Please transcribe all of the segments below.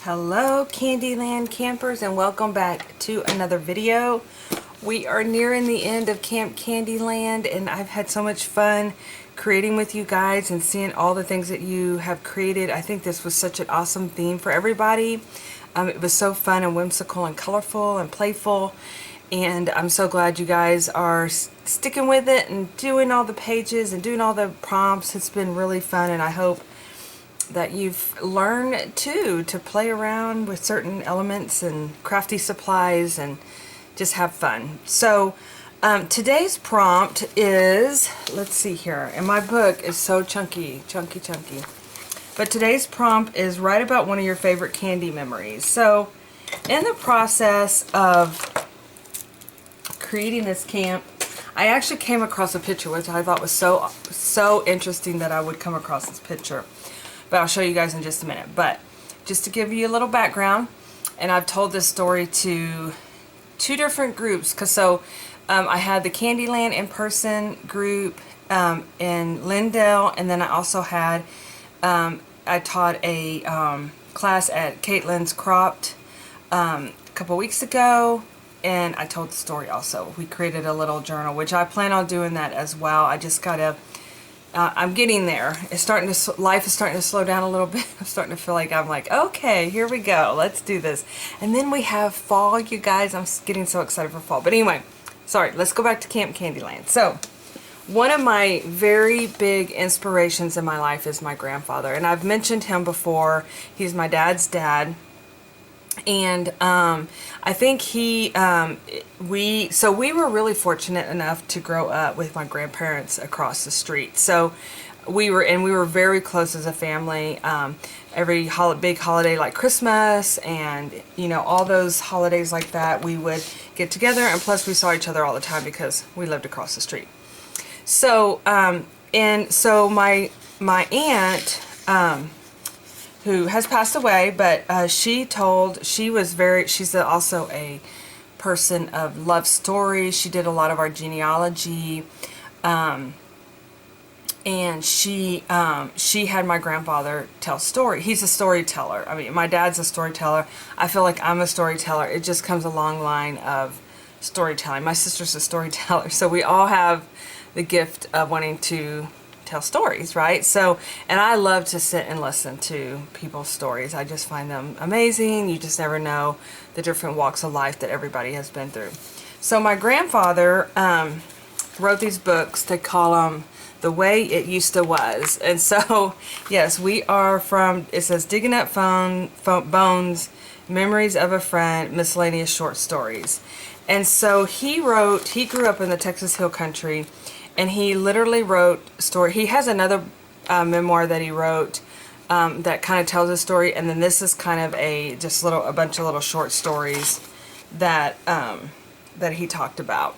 Hello CandyLand campers, and welcome back to another video. We are nearing the end of Camp CandyLand, and I've had so much fun creating with you guys and seeing all the things that you have created. I think this was such an awesome theme for everybody. It was so fun and whimsical and colorful and playful, and I'm so glad you guys are sticking with it and doing all the pages and doing all the prompts. It's been really fun, and I hope that you've learned too to play around with certain elements and crafty supplies and just have fun. So today's prompt is, let's see here, and my book is so chunky, but today's prompt is write about one of your favorite candy memories. So in the process of creating this camp, I actually came across a picture which I thought was so interesting that I would come across this picture. But I'll show you guys in just a minute. But just to give you a little background, and I've told this story to two different groups. I had the CandyLand in-person group in Lindale, and then I also had, I taught a class at Caitlin's Cropped a couple weeks ago, and I told the story also. We created a little journal, which I plan on doing that as well. I just gotta I'm getting there. Life is starting to slow down a little bit. I'm starting to feel like okay, here we go. Let's do this. And then we have fall, you guys. I'm getting so excited for fall. But anyway, sorry, let's go back to Camp CandyLand. So, one of my very big inspirations in my life is my grandfather. And I've mentioned him before. He's my dad's dad. And I think we were really fortunate enough to grow up with my grandparents across the street. So we were very close as a family. Every big holiday like Christmas and all those holidays like that, we would get together, and plus we saw each other all the time because we lived across the street. So my aunt, who has passed away, but she's also a person of love stories. She did a lot of our genealogy, and she had my grandfather tell story. He's a storyteller. I mean, my dad's a storyteller. I feel like I'm a storyteller. It just comes a long line of storytelling. My sister's a storyteller, so we all have the gift of wanting to tell stories, right? So, and I love to sit and listen to people's stories. I just find them amazing. You just never know the different walks of life that everybody has been through. So my grandfather wrote these books. They call them The Way It Used to Was. And so, yes, we are from, it says Digging Up Bones, Memories of a Friend, Miscellaneous Short Stories. And so he grew up in the Texas Hill Country, and he literally wrote story. He has another memoir that he wrote that kind of tells a story, and then this is kind of a bunch of little short stories that that he talked about.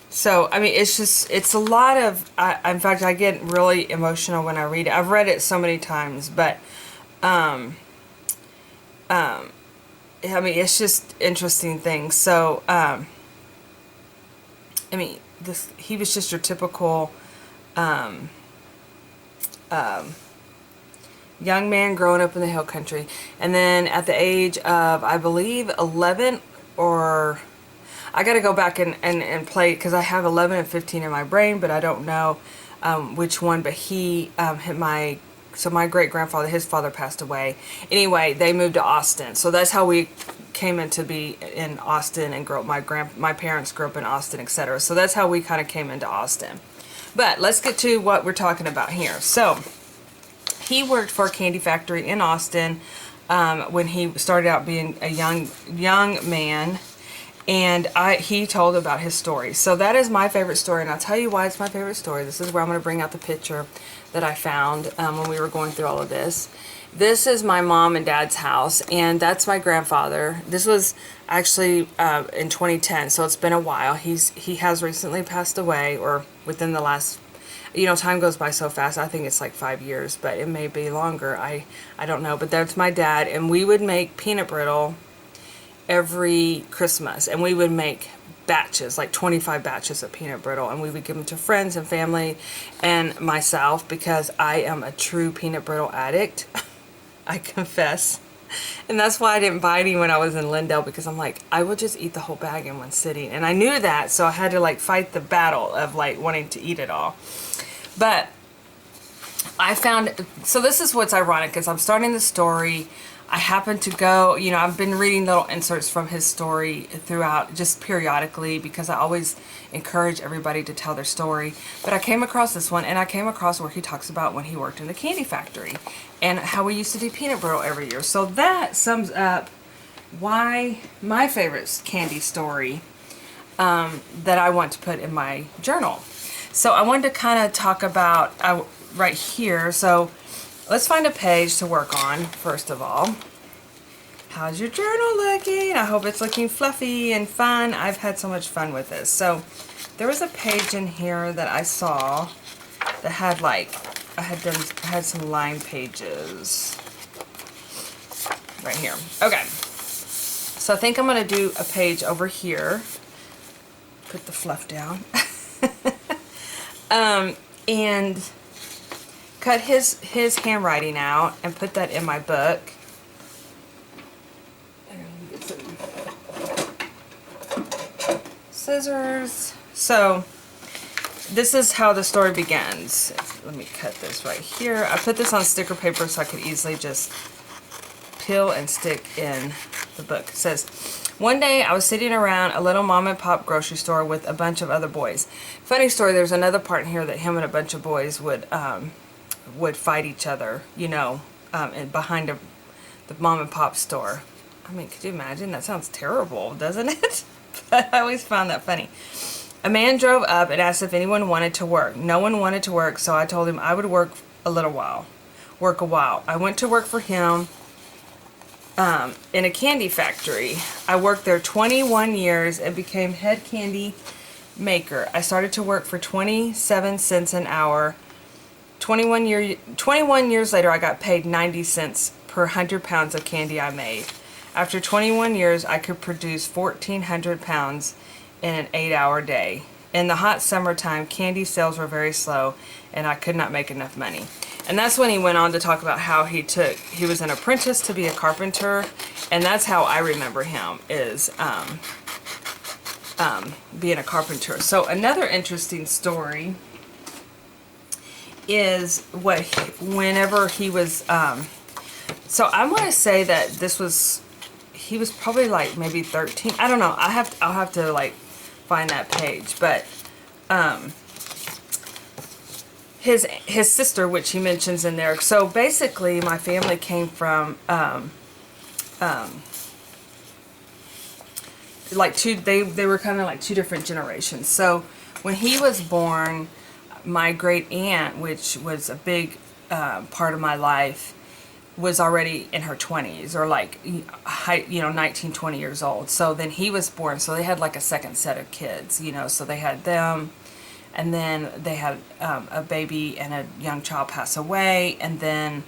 So I mean, it's a lot of. In fact, I get really emotional when I read it. I've read it so many times, but I mean, it's just interesting things. So, I mean, he was just your typical young man growing up in the hill country. And then at the age of, I believe, 11, or I got to go back and play, because I have 11 and 15 in my brain, but I don't know which one. But so my great-grandfather, his father passed away. Anyway, they moved to Austin. So that's how we came into be in Austin and grew up. My parents grew up in Austin, etc. So that's how we kind of came into Austin. But let's get to what we're talking about here. So he worked for a candy factory in Austin when he started out being a young man. And he told about his story. So that is my favorite story, and I'll tell you why it's my favorite story. This is where I'm going to bring out the picture that I found when we were going through all of this. This is my mom and dad's house, and that's my grandfather. This was actually in 2010, so it's been a while. He has recently passed away, or within the last, time goes by so fast. I think it's like 5 years, but it may be longer. I don't know, but that's my dad, and we would make peanut brittle every Christmas, and we would make batches, like 25 batches of peanut brittle, and we would give them to friends and family and myself because I am a true peanut brittle addict. I confess. And that's why I didn't buy any when I was in Lindale, because I'm like, I will just eat the whole bag in one sitting. And I knew that, so I had to like fight the battle of like wanting to eat it all. But I found, so this is what's ironic, is I'm starting the story. I happen to go, you know, I've been reading little inserts from his story throughout, just periodically, because I always encourage everybody to tell their story. But I came across this one, and I came across where he talks about when he worked in the candy factory and how we used to do peanut brittle every year. So that sums up why my favorite candy story that I want to put in my journal. So I wanted to kind of talk about right here. So let's find a page to work on, first of all. How's your journal looking? I hope it's looking fluffy and fun. I've had so much fun with this. So there was a page in here that I saw that had like, I had some line pages right here. Okay. So I think I'm going to do a page over here. Put the fluff down. And cut his handwriting out and put that in my book. Scissors. So this is how the story begins. Let me cut this right here. I put this on sticker paper so I could easily just peel and stick in the book. It says, one day I was sitting around a little mom and pop grocery store with a bunch of other boys. Funny story, there's another part in here that him and a bunch of boys would fight each other, you know, and behind the mom and pop store. I mean, could you imagine? That sounds terrible, doesn't it? But I always found that funny. A man drove up and asked if anyone wanted to work. No one wanted to work, so I told him I would work a while. I went to work for him in a candy factory. I worked there 21 years and became head candy maker. I started to work for 27 cents an hour. 21 years later, I got paid 90 cents per 100 pounds of candy I made. After 21 years, I could produce 1,400 pounds in an 8-hour day. In the hot summertime, candy sales were very slow, and I could not make enough money. And that's when he went on to talk about how he was an apprentice to be a carpenter, and that's how I remember him, is being a carpenter. So another interesting story is whenever he was, so I want to say that he was probably like maybe 13. I don't know. I'll have to like find that page, but his sister, which he mentions in there. So basically, my family came from like they were kind of like two different generations. So when he was born, my great aunt, which was a big part of my life, was already in her 20s, or like, you know, 19, 20 years old. So then he was born, so they had like a second set of kids, you know, so they had them, and then they had a baby and a young child pass away, and then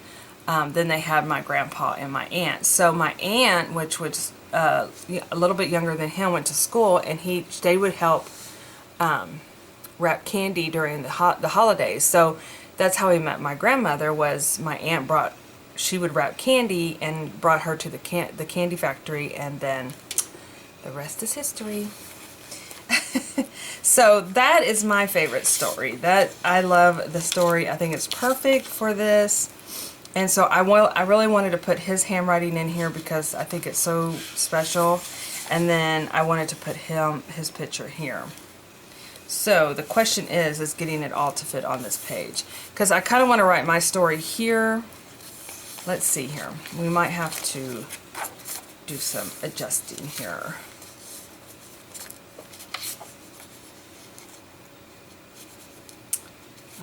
they had my grandpa and my aunt. So my aunt, which was a little bit younger than him, went to school, and they would help wrap candy during the holidays. So that's how he met my grandmother. Was my aunt she would wrap candy and brought her to the candy factory, and then the rest is history. So that is my favorite story. I love the story. I think it's perfect for this. And so I really wanted to put his handwriting in here because I think it's so special. And then I wanted to put his picture here. So the question is getting it all to fit on this page, because I kind of want to write my story here. Let's see here. We might have to do some adjusting here.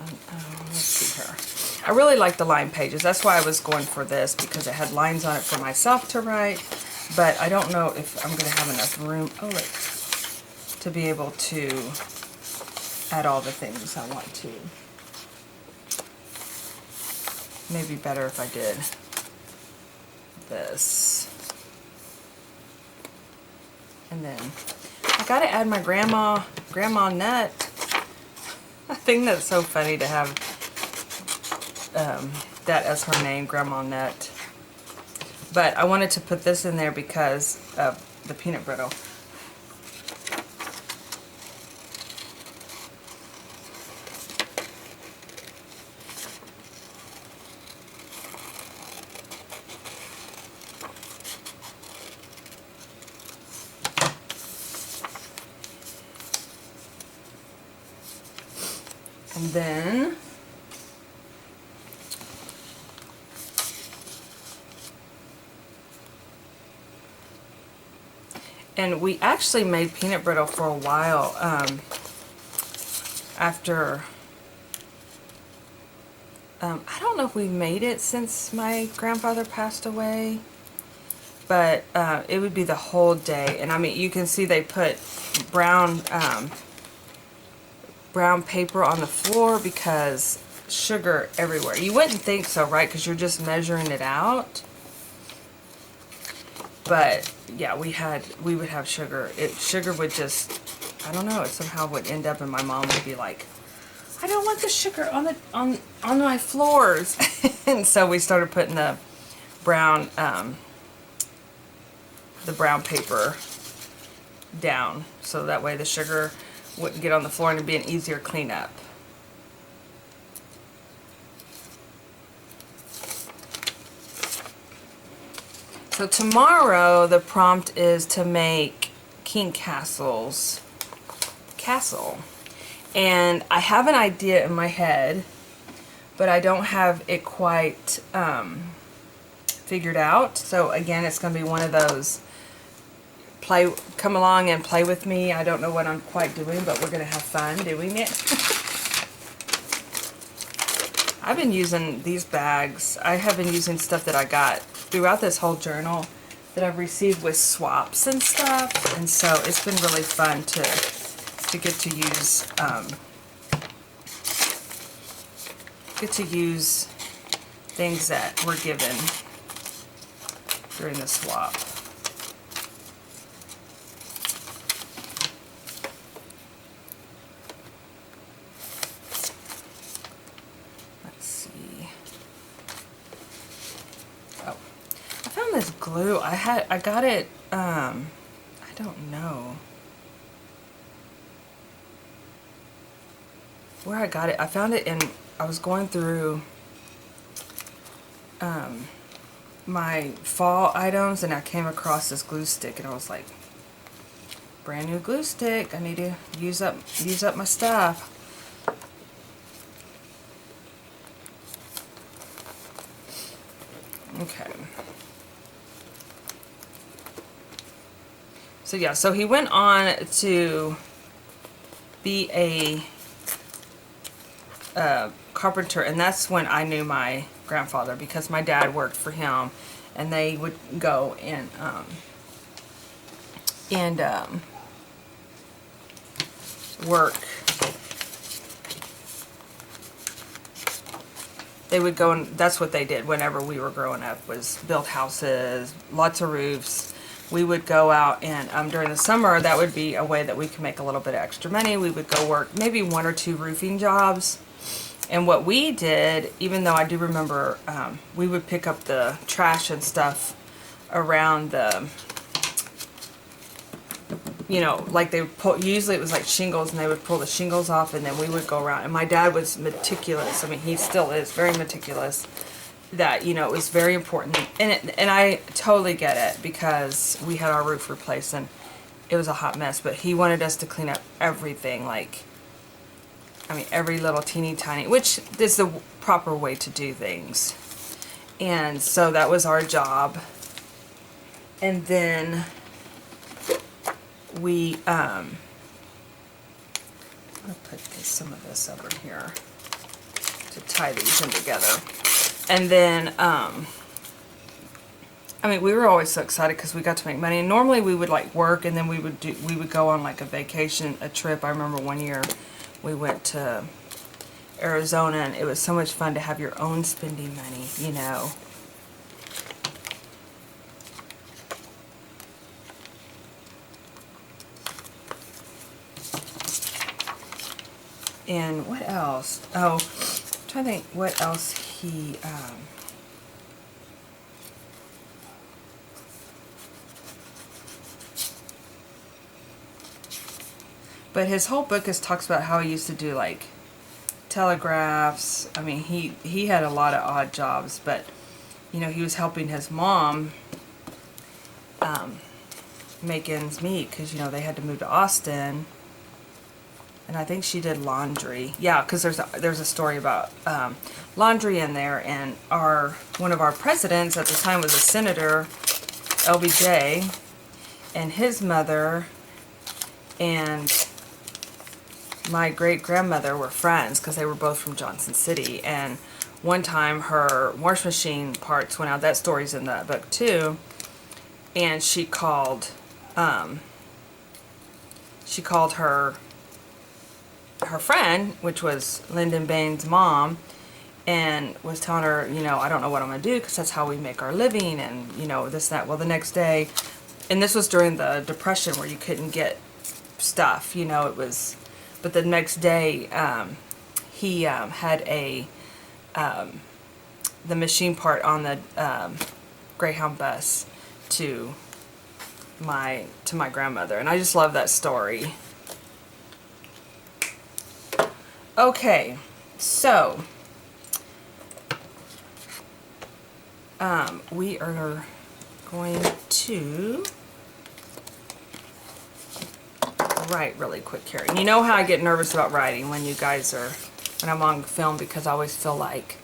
Let's see here. I really like the line pages. That's why I was going for this, because it had lines on it for myself to write. But I don't know if I'm going to have enough room to be able to add all the things I want to. Maybe better if I did this. And then I gotta add my grandma nut. I think that's so funny to have that as her name, Grandma Nut. But I wanted to put this in there because of the peanut brittle. And then we actually made peanut brittle for a while after, I don't know if we made it since my grandfather passed away, but it would be the whole day. And I mean, you can see they put brown paper on the floor because sugar everywhere. You wouldn't think so, right? Because you're just measuring it out. But yeah, we would have sugar. Sugar would just, I don't know, it somehow would end up, and my mom would be like, I don't want the sugar on my floors. And so we started putting the brown paper down, so that way the sugar wouldn't get on the floor and it'd be an easier cleanup. So tomorrow the prompt is to make King Castle's castle. And I have an idea in my head, but I don't have it quite figured out. So again, it's going to be one of those come along and play with me. I don't know what I'm quite doing, but we're going to have fun doing it. I've been using these bags. I have been using stuff that I got throughout this whole journal that I've received with swaps and stuff, and so it's been really fun to get to use things that were given during the swap. This glue I got it I don't know where I got it. I found it in, I was going through my fall items and I came across this glue stick and I was like, brand new glue stick, I need to use up my stuff. Okay. So yeah, so he went on to be a carpenter, and that's when I knew my grandfather, because my dad worked for him, and they would go and work. They would go, and that's what they did whenever we were growing up, was build houses, lots of roofs. We would go out and during the summer, that would be a way that we could make a little bit of extra money. We would go work maybe 1 or 2 roofing jobs. And what we did, even though I do remember, we would pick up the trash and stuff around the, you know, like they would pull, usually it was like shingles, and they would pull the shingles off, and then we would go around. And my dad was meticulous. I mean, he still is very meticulous. That, you know, it was very important, and I totally get it, because we had our roof replaced and it was a hot mess, but he wanted us to clean up everything, like, I mean, every little teeny tiny, which is the proper way to do things. And so that was our job. And then we I'll put some of this over here to tie these in together. And then, I mean, we were always so excited because we got to make money. And normally we would like work, and then we would go on like a vacation, a trip. I remember one year we went to Arizona, and it was so much fun to have your own spending money, you know. And what else? Oh, I'm trying to think what else he... but his whole book talks about how he used to do like telegraphs. I mean, he had a lot of odd jobs, but you know, he was helping his mom make ends meet because, you know, they had to move to Austin. And I think she did laundry. Yeah, because there's a story about laundry in there, and one of our presidents at the time was a senator, LBJ, and his mother and my great-grandmother were friends because they were both from Johnson City. And one time her wash machine parts went out. That story's in that book too. And she called her friend, which was Lyndon Baines' mom, and was telling her, you know, I don't know what I'm going to do because that's how we make our living, and, you know, this, that. Well, the next day, and this was during the Depression where you couldn't get stuff, you know, it was, but the next day, he had the machine part on the Greyhound bus to my grandmother, and I just love that story. Okay, so we are going to write really quick here. And you know how I get nervous about writing when I'm on film, because I always feel like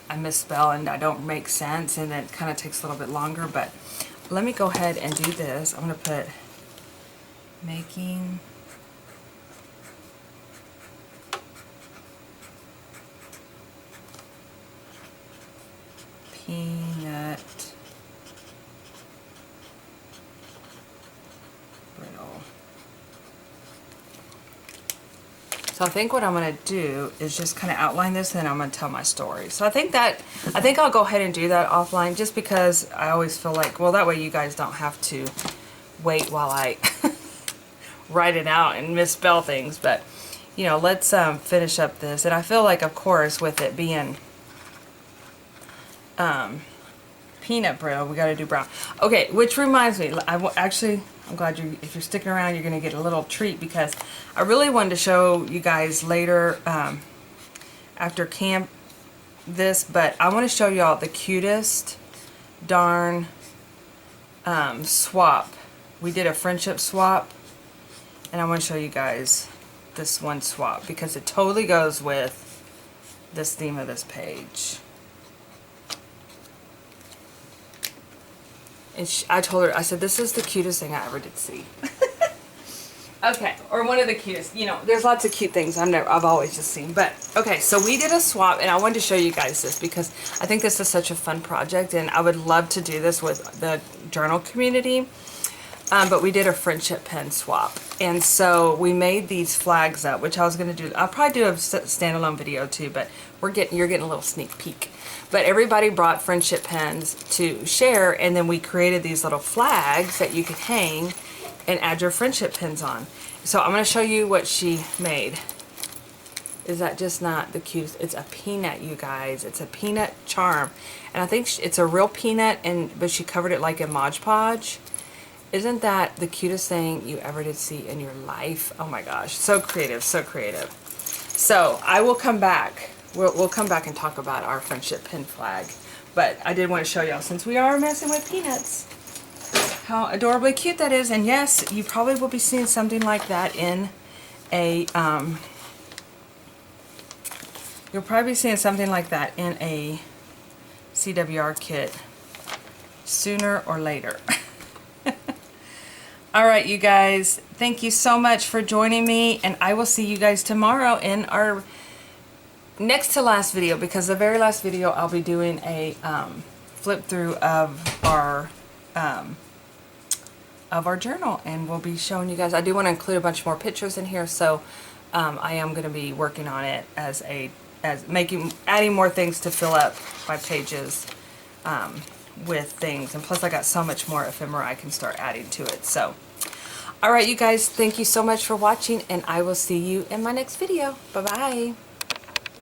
I misspell and I don't make sense, and it kind of takes a little bit longer. But let me go ahead and do this. I'm going to put making peanut brittle. So I think what I'm going to do is just kind of outline this, and I'm going to tell my story. So I think I'll go ahead and do that offline, just because I always feel like, well, that way you guys don't have to wait while I write it out and misspell things. But, you know, let's finish up this. And I feel like, of course, with it being peanut brittle, we got to do brown. Okay, which reminds me, actually, I'm glad if you're sticking around, you're going to get a little treat, because I really wanted to show you guys later after camp this, but I want to show y'all the cutest darn swap. We did a friendship swap, and I want to show you guys this one swap because it totally goes with this theme of this page. And I told her, I said, this is the cutest thing I ever did see. Okay, or one of the cutest. You know, there's lots of cute things I've always just seen. But, okay, so we did a swap, and I wanted to show you guys this because I think this is such a fun project, and I would love to do this with the journal community. But we did a friendship pen swap. And so we made these flags up, which I was going to do. I'll probably do a standalone video too, but you're getting a little sneak peek. But everybody brought friendship pens to share, and then we created these little flags that you could hang and add your friendship pens on. So I'm going to show you what she made. Is that just not the cutest? It's a peanut, you guys. It's a peanut charm. And I think it's a real peanut, but she covered it like in Mod Podge. Isn't that the cutest thing you ever did see in your life? Oh my gosh, so creative, so creative. So I will come back. We'll come back and talk about our friendship pin flag. But I did want to show y'all, since we are messing with peanuts, how adorably cute that is. And yes, you probably will be seeing something like that in a, you'll probably be seeing something like that in a CWR kit sooner or later. Alright, you guys, thank you so much for joining me, and I will see you guys tomorrow in our next to last video, because the very last video I'll be doing a flip through of our journal, and we'll be showing you guys. I do want to include a bunch more pictures in here, so I am going to be working on it as adding more things to fill up my pages with things, and plus I got so much more ephemera I can start adding to it. So Alright, you guys, thank you so much for watching, and I will see you in my next video. Bye-bye.